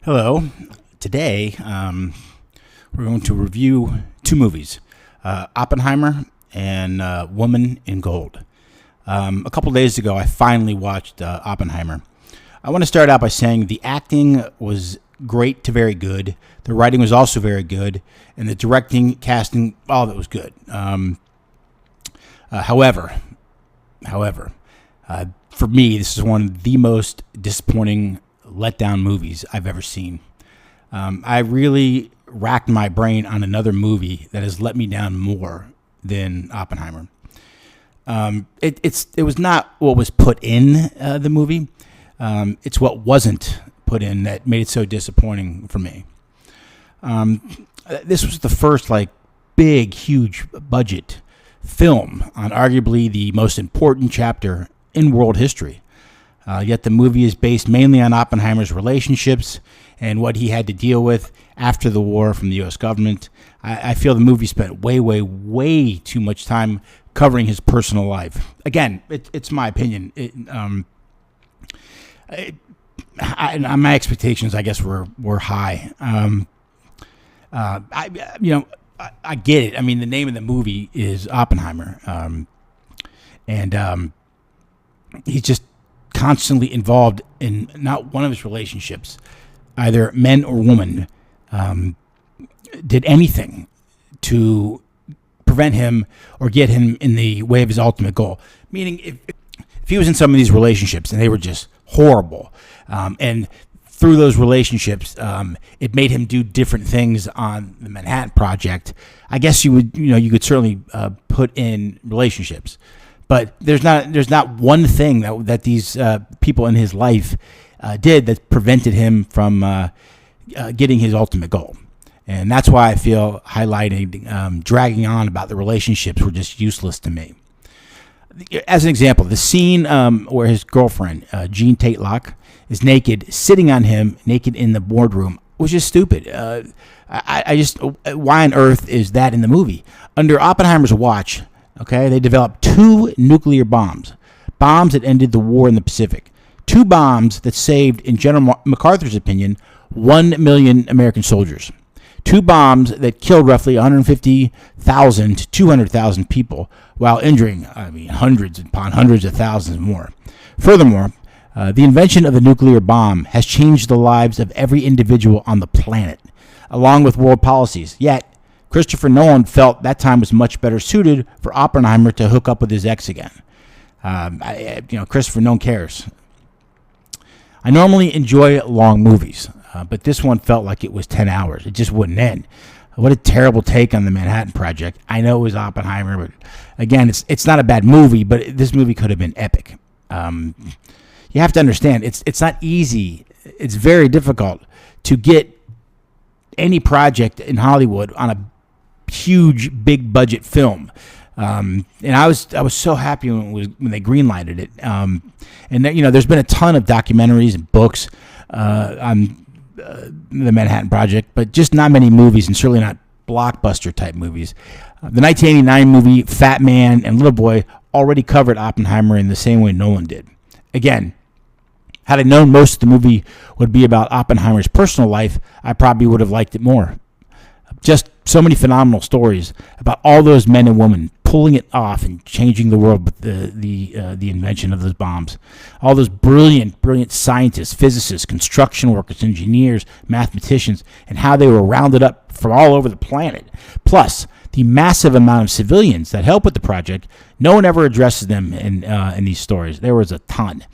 Hello. Today, we're going to review two movies, Oppenheimer and Woman in Gold. A couple days ago, I finally watched Oppenheimer. I want to start out by saying the acting was great to very good. The writing was also very good, and the directing, casting, all of it was good. However, for me, this is one of the most disappointing letdown movies I've ever seen. I really racked my brain on another movie that has let me down more than Oppenheimer. It was not what was put in the movie. It's what wasn't put in that made it so disappointing for me. This was the first big, huge budget film on arguably the most important chapter in world history. Yet the movie is based mainly on Oppenheimer's relationships and what he had to deal with after the war from the U.S. government. I feel the movie spent way too much time covering his personal life. Again, it's my opinion. My expectations, I guess, were high. I get it. I mean, the name of the movie is Oppenheimer, and he's just constantly involved in not one of his relationships, either men or woman, did anything to prevent him or get him in the way of his ultimate goal. Meaning, if he was in some of these relationships and they were just horrible, and through those relationships, it made him do different things on the Manhattan Project, I guess you could certainly put in relationships. But there's not one thing that these people in his life did that prevented him from getting his ultimate goal. And that's why I feel highlighting, dragging on about the relationships were just useless to me. As an example, the scene where his girlfriend, Jean Tatlock, is naked, sitting on him, naked in the boardroom, was just stupid. Why on earth is that in the movie? Under Oppenheimer's watch, okay, they developed 2 nuclear bombs that ended the war in the Pacific. 2 bombs that saved, in General MacArthur's opinion, 1 million American soldiers. 2 bombs that killed roughly 150,000 to 200,000 people while injuring, hundreds upon hundreds of thousands more. Furthermore, the invention of the nuclear bomb has changed the lives of every individual on the planet, along with world policies. Yet, Christopher Nolan felt that time was much better suited for Oppenheimer to hook up with his ex again. Christopher Nolan cares. I normally enjoy long movies, but this one felt like it was 10 hours. It just wouldn't end. What a terrible take on the Manhattan Project. I know it was Oppenheimer, but again, it's not a bad movie, but this movie could have been epic. You have to understand, it's not easy. It's very difficult to get any project in Hollywood on a huge, big budget film, and I was so happy when they greenlighted it. And there's been a ton of documentaries and books on the Manhattan Project, but just not many movies, and certainly not blockbuster type movies. The 1989 movie Fat Man and Little Boy already covered Oppenheimer in the same way Nolan did. Again, had I known most of the movie would be about Oppenheimer's personal life, I probably would have liked it more. Just so many phenomenal stories about all those men and women pulling it off and changing the world with the invention of those bombs. All those brilliant scientists, physicists, construction workers, engineers, mathematicians, and how they were rounded up from all over the planet. Plus, the massive amount of civilians that help with the project. No one ever addresses them in these stories. There was a ton.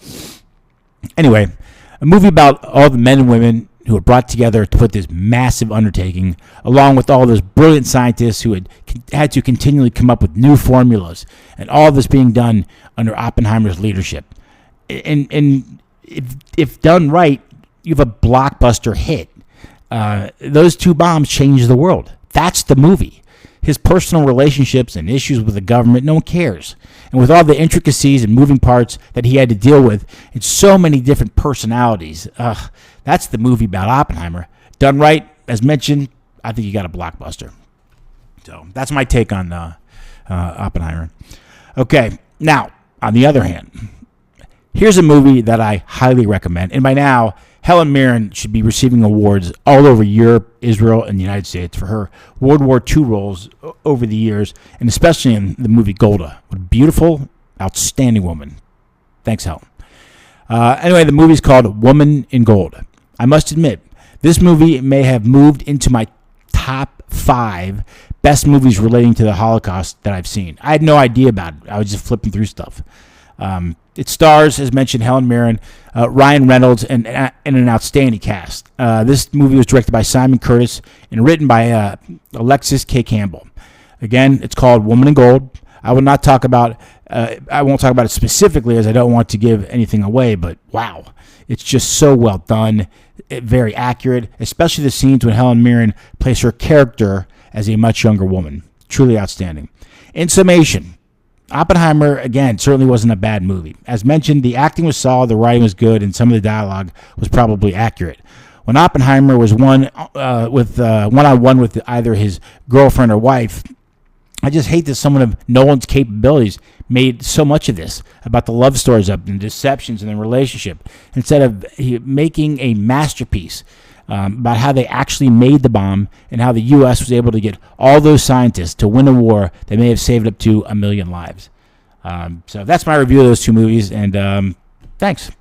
Anyway, a movie about all the men and women who were brought together to put this massive undertaking, along with all those brilliant scientists who had to continually come up with new formulas, and all this being done under Oppenheimer's leadership. And if done right, you have a blockbuster hit. Those 2 bombs changed the world. That's the movie. His personal relationships and issues with the government, no one cares. And with all the intricacies and moving parts that he had to deal with, and so many different personalities, that's the movie about Oppenheimer. Done right, as mentioned, I think you got a blockbuster. So that's my take on Oppenheimer. Okay, now, on the other hand, here's a movie that I highly recommend, and by now Helen Mirren should be receiving awards all over Europe, Israel, and the United States for her World War II roles over the years, and especially in the movie Golda. What a beautiful, outstanding woman. Thanks, Helen. Anyway, the movie's called Woman in Gold. I must admit, this movie may have moved into my top 5 best movies relating to the Holocaust that I've seen. I had no idea about it. I was just flipping through stuff. It stars, as mentioned, Helen Mirren, Ryan Reynolds, and an outstanding cast. This movie was directed by Simon Curtis and written by Alexis K. Campbell. Again, it's called Woman in Gold. I won't talk about it specifically, as I don't want to give anything away, but wow, it's just so well done, very accurate, especially the scenes when Helen Mirren plays her character as a much younger woman. Truly outstanding. In summation, Oppenheimer, again, certainly wasn't a bad movie. As mentioned, the acting was solid, the writing was good, and some of the dialogue was probably accurate. When Oppenheimer was one-on-one with either his girlfriend or wife, I just hate that someone of Nolan's capabilities made so much of this about the love stories and the deceptions in the relationship, instead of making a masterpiece about how they actually made the bomb and how the U.S. was able to get all those scientists to win a war that may have saved up to 1 million lives. So that's my review of those 2 movies, and thanks.